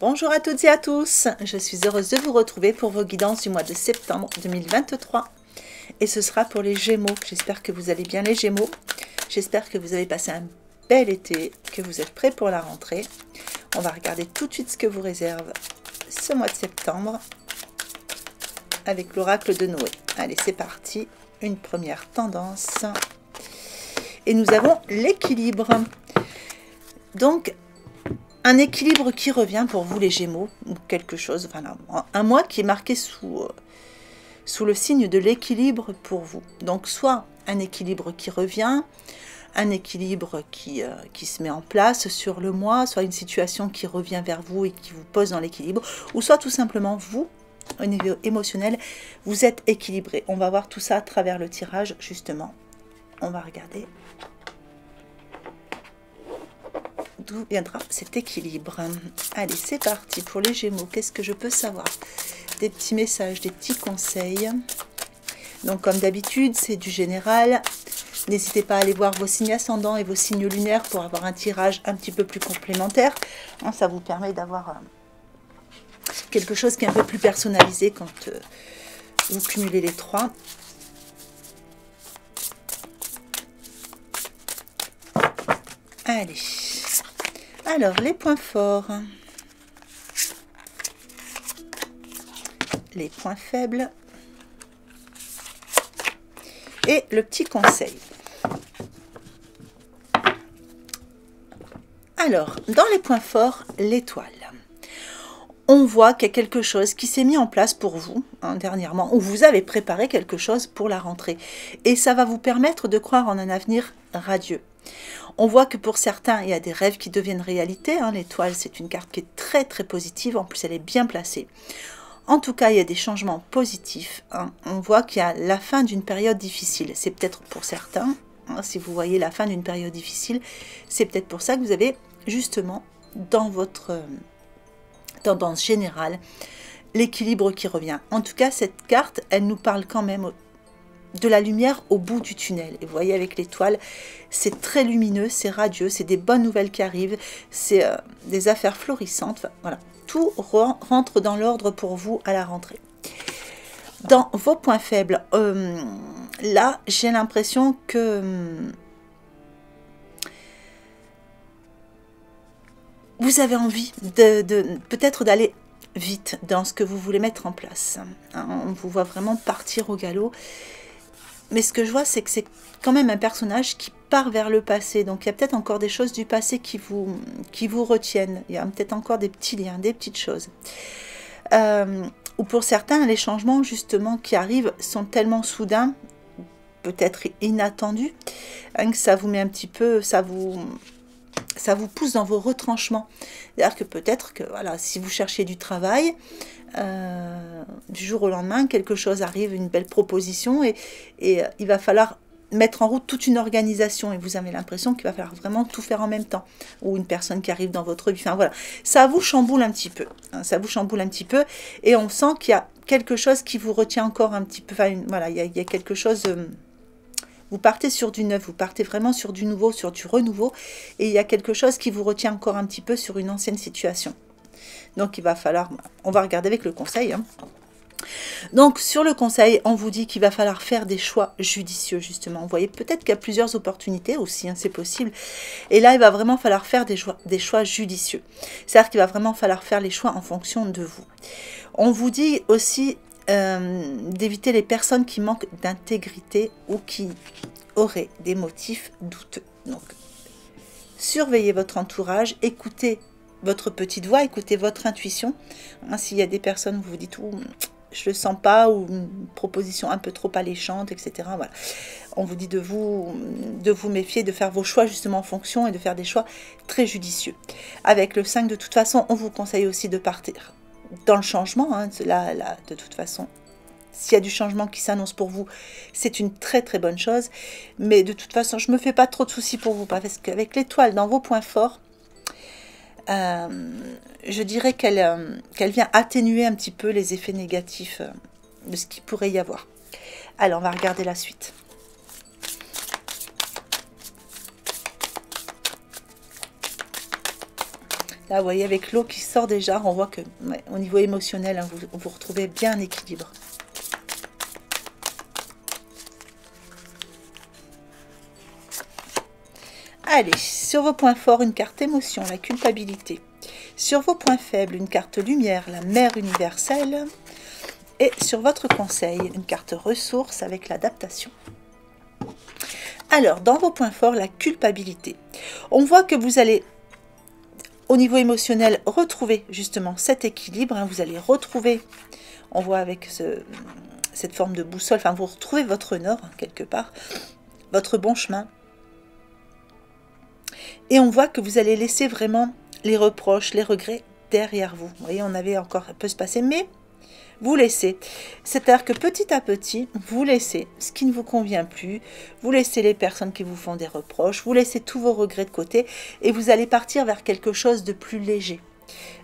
Bonjour à toutes et à tous, je suis heureuse de vous retrouver pour vos guidances du mois de septembre 2023 et ce sera pour les Gémeaux. J'espère que vous allez bien les Gémeaux, j'espère que vous avez passé un bel été, que vous êtes prêts pour la rentrée. On va regarder tout de suite ce que vous réserve ce mois de septembre avec l'oracle de Noé. Allez, c'est parti, une première tendance et nous avons l'équilibre. Donc, un équilibre qui revient pour vous les Gémeaux, ou quelque chose, enfin un mois qui est marqué sous le signe de l'équilibre pour vous. Donc soit un équilibre qui revient, un équilibre qui se met en place sur le mois, soit une situation qui revient vers vous et qui vous pose dans l'équilibre, ou soit tout simplement vous, au niveau émotionnel, vous êtes équilibré. On va voir tout ça à travers le tirage, justement. On va regarder d'où viendra cet équilibre. Allez, c'est parti pour les Gémeaux. Qu'est-ce que je peux savoir? Des petits messages, des petits conseils. Donc, comme d'habitude, c'est du général. N'hésitez pas à aller voir vos signes ascendants et vos signes lunaires pour avoir un tirage un petit peu plus complémentaire. Ça vous permet d'avoir quelque chose qui est un peu plus personnalisé quand vous cumulez les trois. Allez. Alors, les points forts, les points faibles et le petit conseil. Alors, dans les points forts, l'étoile. On voit qu'il y a quelque chose qui s'est mis en place pour vous, dernièrement, ou vous avez préparé quelque chose pour la rentrée. Et ça va vous permettre de croire en un avenir radieux. On voit que pour certains, il y a des rêves qui deviennent réalité. L'étoile, c'est une carte qui est très très positive. En plus, elle est bien placée. En tout cas, il y a des changements positifs. On voit qu'il y a la fin d'une période difficile. C'est peut-être pour certains, si vous voyez la fin d'une période difficile, c'est peut-être pour ça que vous avez justement dans votre tendance générale l'équilibre qui revient. En tout cas, cette carte, elle nous parle quand même de la lumière au bout du tunnel. Et vous voyez avec l'étoile, c'est très lumineux, c'est radieux, c'est des bonnes nouvelles qui arrivent, c'est des affaires florissantes. Enfin, voilà, tout rentre dans l'ordre pour vous à la rentrée. Dans vos points faibles, là, j'ai l'impression que vous avez envie peut-être d'aller vite dans ce que vous voulez mettre en place. On vous voit vraiment partir au galop. Mais ce que je vois, c'est que c'est quand même un personnage qui part vers le passé. Donc, il y a peut-être encore des choses du passé qui vous retiennent. Il y a peut-être encore des petits liens, des petites choses. Ou pour certains, les changements, justement, qui arrivent sont tellement soudains, peut-être inattendus, que ça vous met un petit peu, ça vous pousse dans vos retranchements. C'est-à-dire que peut-être que, voilà, si vous cherchez du travail, du jour au lendemain, quelque chose arrive, une belle proposition, et il va falloir mettre en route toute une organisation, et vous avez l'impression qu'il va falloir vraiment tout faire en même temps, ou une personne qui arrive dans votre vie, enfin voilà, ça vous chamboule un petit peu, ça vous chamboule un petit peu, et on sent qu'il y a quelque chose qui vous retient encore un petit peu, enfin voilà, il y a quelque chose, vous partez sur du neuf, vous partez vraiment sur du nouveau, sur du renouveau, et il y a quelque chose qui vous retient encore un petit peu sur une ancienne situation. Donc, il va falloir, on va regarder avec le conseil. Donc, sur le conseil, on vous dit qu'il va falloir faire des choix judicieux, justement. Vous voyez, peut-être qu'il y a plusieurs opportunités aussi, c'est possible. Et là, il va vraiment falloir faire des choix judicieux. C'est-à-dire qu'il va vraiment falloir faire les choix en fonction de vous. On vous dit aussi d'éviter les personnes qui manquent d'intégrité ou qui auraient des motifs douteux. Donc, surveillez votre entourage, écoutez votre petite voix, écoutez votre intuition. S'il y a des personnes où vous vous dites je le sens pas, ou une proposition un peu trop alléchante, etc. Voilà. On vous dit de vous méfier, de faire vos choix justement en fonction et de faire des choix très judicieux. Avec le 5, de toute façon, on vous conseille aussi de partir dans le changement. Là, de toute façon, s'il y a du changement qui s'annonce pour vous, c'est une très très bonne chose. Mais de toute façon, je ne me fais pas trop de soucis pour vous, parce qu'avec l'étoile dans vos points forts, je dirais qu'elle vient atténuer un petit peu les effets négatifs de ce qu'il pourrait y avoir. Alors, on va regarder la suite. Là, vous voyez, avec l'eau qui sort déjà, on voit que ouais, au niveau émotionnel, hein, vous retrouvez bien un équilibre. Allez, sur vos points forts, une carte émotion, la culpabilité. Sur vos points faibles, une carte lumière, la mère universelle. Et sur votre conseil, une carte ressources avec l'adaptation. Alors, dans vos points forts, la culpabilité. On voit que vous allez, au niveau émotionnel, retrouver justement cet équilibre. Hein, vous allez retrouver, on voit avec cette forme de boussole, enfin, vous retrouvez votre nord, hein, quelque part, votre bon chemin. Et on voit que vous allez laisser vraiment les reproches, les regrets derrière vous. Vous voyez, on avait encore un peu se passer, mais vous laissez. C'est-à-dire que petit à petit, vous laissez ce qui ne vous convient plus, vous laissez les personnes qui vous font des reproches, vous laissez tous vos regrets de côté et vous allez partir vers quelque chose de plus léger.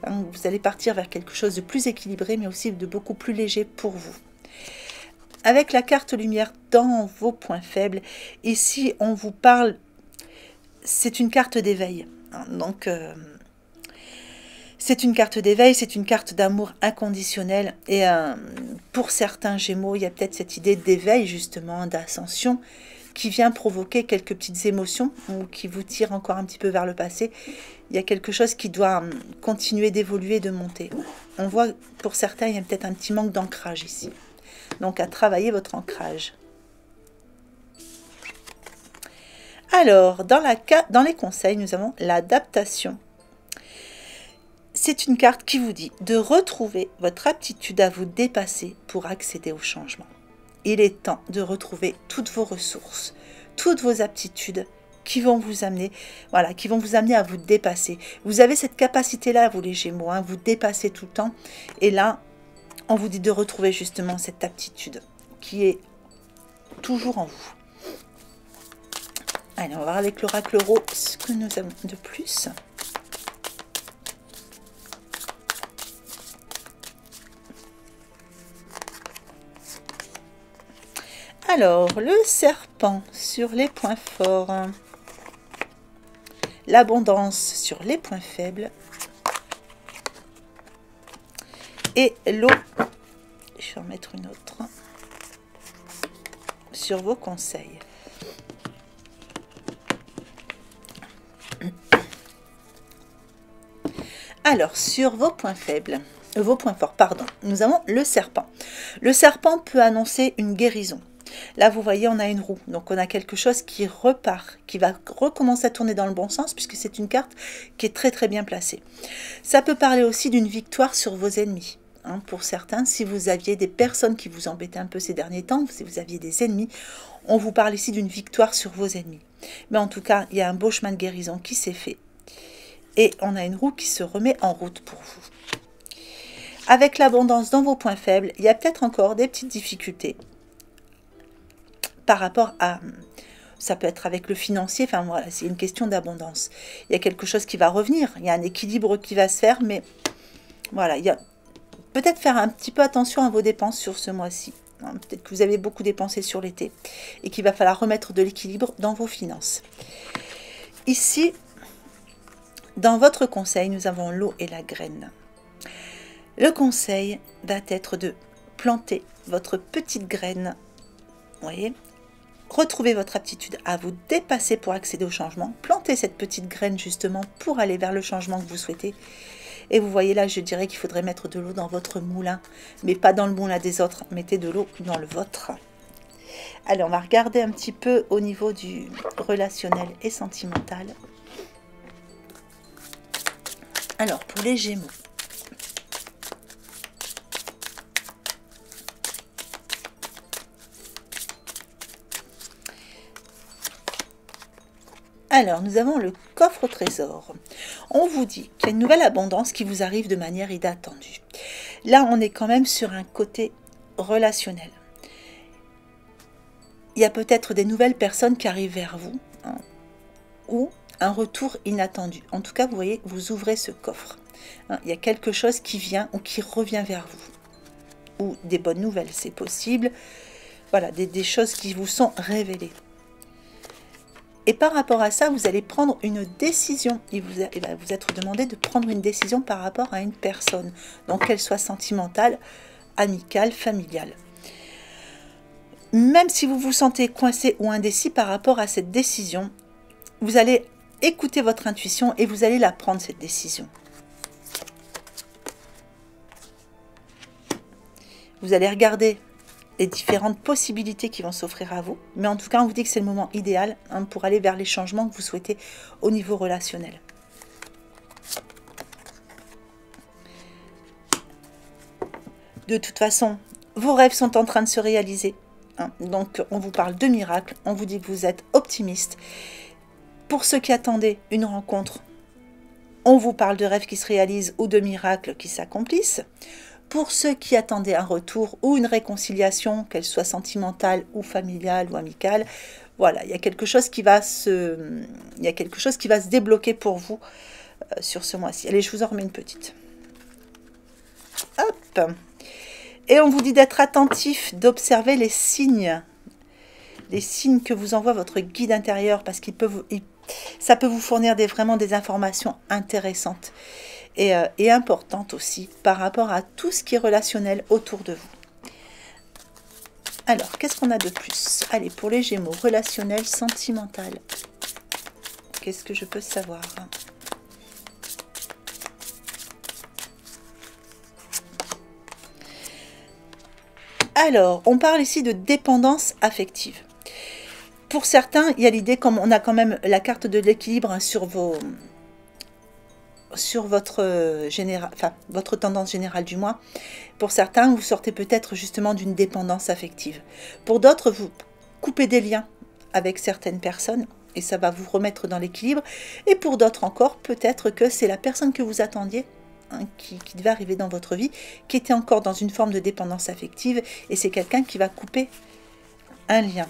Vous allez partir vers quelque chose de plus équilibré, mais aussi de beaucoup plus léger pour vous. Avec la carte lumière dans vos points faibles, ici, on vous parle, c'est une carte d'éveil. Donc, c'est une carte d'éveil, c'est une carte d'amour inconditionnel. Et pour certains Gémeaux, il y a peut-être cette idée d'éveil, justement, d'ascension, qui vient provoquer quelques petites émotions ou qui vous tire encore un petit peu vers le passé. Il y a quelque chose qui doit continuer d'évoluer, de monter. On voit, pour certains, il y a peut-être un petit manque d'ancrage ici. Donc, à travailler votre ancrage. Alors, dans les conseils, nous avons l'adaptation. C'est une carte qui vous dit de retrouver votre aptitude à vous dépasser pour accéder au changement. Il est temps de retrouver toutes vos ressources, toutes vos aptitudes qui vont vous amener, voilà, qui vont vous amener à vous dépasser. Vous avez cette capacité-là, vous les Gémeaux, hein, vous dépassez tout le temps. Et là, on vous dit de retrouver justement cette aptitude qui est toujours en vous. Allez, on va voir avec l'oracle Euro ce que nous avons de plus. Alors, le serpent sur les points forts, l'abondance sur les points faibles et l'eau, je vais en mettre une autre, sur vos conseils. Alors, sur vos points faibles, vos points forts, pardon, nous avons le serpent. Le serpent peut annoncer une guérison. Là, vous voyez, on a une roue. Donc, on a quelque chose qui repart, qui va recommencer à tourner dans le bon sens, puisque c'est une carte qui est très, très bien placée. Ça peut parler aussi d'une victoire sur vos ennemis. Hein, pour certains, si vous aviez des personnes qui vous embêtaient un peu ces derniers temps, si vous aviez des ennemis, on vous parle ici d'une victoire sur vos ennemis. Mais en tout cas, il y a un beau chemin de guérison qui s'est fait. Et on a une roue qui se remet en route pour vous. Avec l'abondance dans vos points faibles, il y a peut-être encore des petites difficultés par rapport à, ça peut être avec le financier, enfin voilà, c'est une question d'abondance. Il y a quelque chose qui va revenir, il y a un équilibre qui va se faire, mais voilà, il y a peut-être faire un petit peu attention à vos dépenses sur ce mois-ci. Peut-être que vous avez beaucoup dépensé sur l'été et qu'il va falloir remettre de l'équilibre dans vos finances. Ici, dans votre conseil, nous avons l'eau et la graine. Le conseil va être de planter votre petite graine, vous voyez, retrouvez votre aptitude à vous dépasser pour accéder au changement. Plantez cette petite graine justement pour aller vers le changement que vous souhaitez. Et vous voyez là, je dirais qu'il faudrait mettre de l'eau dans votre moulin, mais pas dans le moulin des autres. Mettez de l'eau dans le vôtre. Allez, on va regarder un petit peu au niveau du relationnel et sentimental. Alors, pour les Gémeaux. Alors, nous avons le coffre au trésor. On vous dit qu'il y a une nouvelle abondance qui vous arrive de manière inattendue. Là, on est quand même sur un côté relationnel. Il y a peut-être des nouvelles personnes qui arrivent vers vous, hein, ou un retour inattendu. En tout cas, vous voyez, vous ouvrez ce coffre. Hein, il y a quelque chose qui vient ou qui revient vers vous. Ou des bonnes nouvelles, c'est possible. Voilà, des choses qui vous sont révélées. Et par rapport à ça, vous allez prendre une décision. Il va vous être demandé de prendre une décision par rapport à une personne. Donc qu'elle soit sentimentale, amicale, familiale. Même si vous vous sentez coincé ou indécis par rapport à cette décision, vous allez écouter votre intuition et vous allez la prendre, cette décision. Vous allez regarder les différentes possibilités qui vont s'offrir à vous. Mais en tout cas, on vous dit que c'est le moment idéal pour aller vers les changements que vous souhaitez au niveau relationnel. De toute façon, vos rêves sont en train de se réaliser. Donc, on vous parle de miracles. On vous dit que vous êtes optimiste. Pour ceux qui attendaient une rencontre, on vous parle de rêves qui se réalisent ou de miracles qui s'accomplissent. Pour ceux qui attendaient un retour ou une réconciliation, qu'elle soit sentimentale ou familiale ou amicale, voilà, il y a quelque chose qui va se débloquer pour vous sur ce mois-ci. Allez, je vous en remets une petite. Hop. Et on vous dit d'être attentif, d'observer les signes que vous envoie votre guide intérieur, parce ça peut vous fournir vraiment des informations intéressantes et importantes aussi par rapport à tout ce qui est relationnel autour de vous. Alors, qu'est-ce qu'on a de plus? Allez, pour les Gémeaux, relationnel, sentimental. Qu'est-ce que je peux savoir? Alors, on parle ici de dépendance affective. Pour certains, il y a l'idée, comme on a quand même la carte de l'équilibre sur votre tendance générale du mois. Pour certains, vous sortez peut-être justement d'une dépendance affective. Pour d'autres, vous coupez des liens avec certaines personnes et ça va vous remettre dans l'équilibre. Et pour d'autres encore, peut-être que c'est la personne que vous attendiez qui devait arriver dans votre vie, qui était encore dans une forme de dépendance affective, et c'est quelqu'un qui va couper un lien.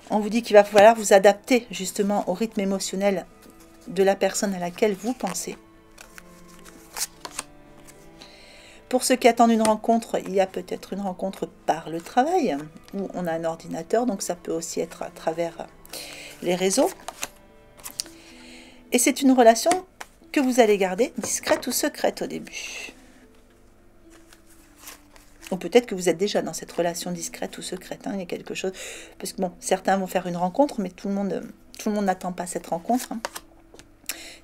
On vous dit qu'il va falloir vous adapter justement au rythme émotionnel de la personne à laquelle vous pensez. Pour ceux qui attendent une rencontre, il y a peut-être une rencontre par le travail, où on a un ordinateur, donc ça peut aussi être à travers les réseaux. Et c'est une relation que vous allez garder discrète ou secrète au début. Ou peut-être que vous êtes déjà dans cette relation discrète ou secrète. Il y a quelque chose. Parce que bon, certains vont faire une rencontre, mais tout le monde n'attend pas cette rencontre.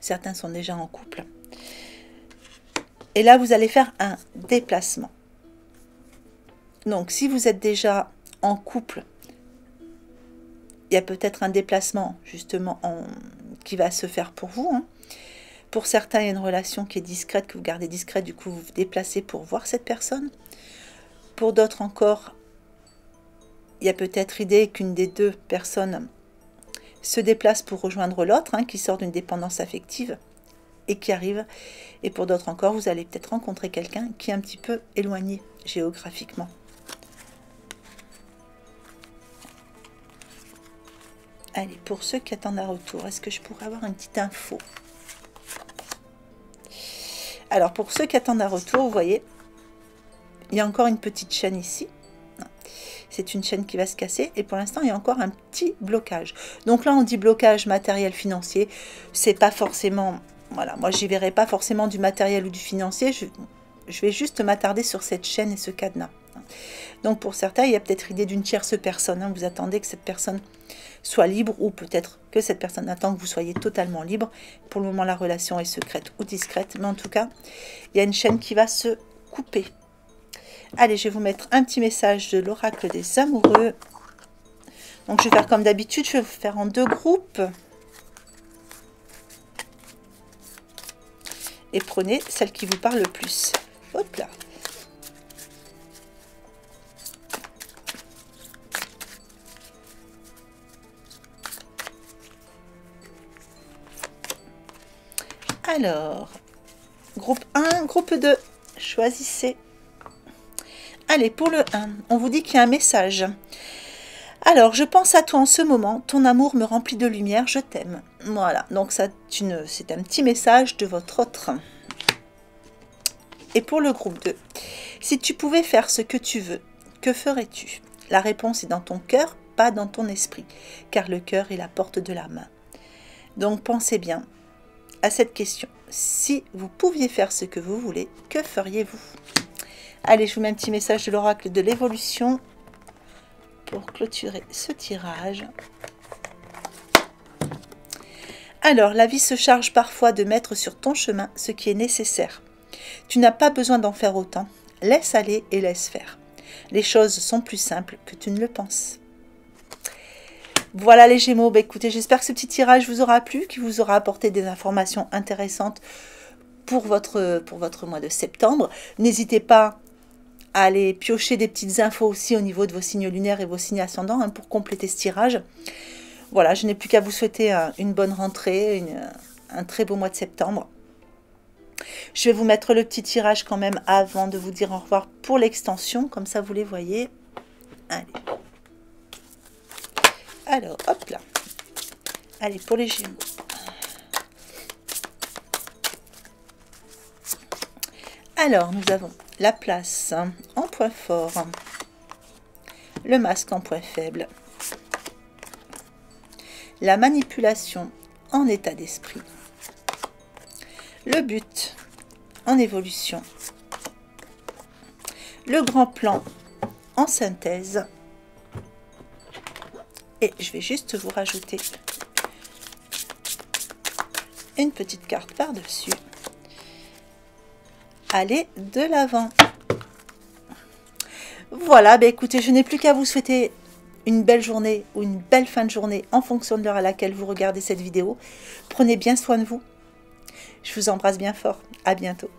Certains sont déjà en couple. Et là, vous allez faire un déplacement. Donc, si vous êtes déjà en couple, il y a peut-être un déplacement, justement, qui va se faire pour vous. Pour certains, il y a une relation qui est discrète, que vous gardez discrète, du coup, vous vous déplacez pour voir cette personne. Pour d'autres encore, il y a peut-être idée qu'une des deux personnes se déplace pour rejoindre l'autre, qui sort d'une dépendance affective et qui arrive. Et pour d'autres encore, vous allez peut-être rencontrer quelqu'un qui est un petit peu éloigné géographiquement. Allez, pour ceux qui attendent un retour, est-ce que je pourrais avoir une petite info? Alors, pour ceux qui attendent un retour, vous voyez, il y a encore une petite chaîne ici. C'est une chaîne qui va se casser. Et pour l'instant, il y a encore un petit blocage. Donc là, on dit blocage matériel financier. C'est pas forcément... Voilà, moi, j'y verrai pas forcément du matériel ou du financier. Je vais juste m'attarder sur cette chaîne et ce cadenas. Donc, pour certains, il y a peut-être idée d'une tierce personne. Vous attendez que cette personne soit libre, ou peut-être que cette personne attend que vous soyez totalement libre. Pour le moment, la relation est secrète ou discrète. Mais en tout cas, il y a une chaîne qui va se couper. Allez, je vais vous mettre un petit message de l'oracle des amoureux. Donc, je vais faire comme d'habitude, je vais vous faire en deux groupes. Et prenez celle qui vous parle le plus. Hop là. Alors, groupe 1, groupe 2, choisissez. Allez, pour le 1, on vous dit qu'il y a un message. Alors, je pense à toi en ce moment, ton amour me remplit de lumière, je t'aime. Voilà, donc c'est un petit message de votre autre. Et pour le groupe 2, si tu pouvais faire ce que tu veux, que ferais-tu? La réponse est dans ton cœur, pas dans ton esprit, car le cœur est la porte de la main. Donc pensez bien à cette question. Si vous pouviez faire ce que vous voulez, que feriez-vous? Allez, je vous mets un petit message de l'oracle de l'évolution pour clôturer ce tirage. Alors, la vie se charge parfois de mettre sur ton chemin ce qui est nécessaire. Tu n'as pas besoin d'en faire autant. Laisse aller et laisse faire. Les choses sont plus simples que tu ne le penses. Voilà les Gémeaux. Bah, écoutez, j'espère que ce petit tirage vous aura plu, qu'il vous aura apporté des informations intéressantes pour votre mois de septembre. N'hésitez pas à aller piocher des petites infos aussi au niveau de vos signes lunaires et vos signes ascendants hein, pour compléter ce tirage. Voilà, je n'ai plus qu'à vous souhaiter une bonne rentrée, un très beau mois de septembre. Je vais vous mettre le petit tirage quand même avant de vous dire au revoir pour l'extension, comme ça vous les voyez. Allez. Alors, hop là. Allez, pour les Gémeaux. Alors, nous avons la place en point fort, le masque en point faible, la manipulation en état d'esprit, le but en évolution, le grand plan en synthèse, et je vais juste vous rajouter une petite carte par-dessus. Allez de l'avant. Voilà, bah écoutez, je n'ai plus qu'à vous souhaiter une belle journée ou une belle fin de journée en fonction de l'heure à laquelle vous regardez cette vidéo. Prenez bien soin de vous. Je vous embrasse bien fort. À bientôt.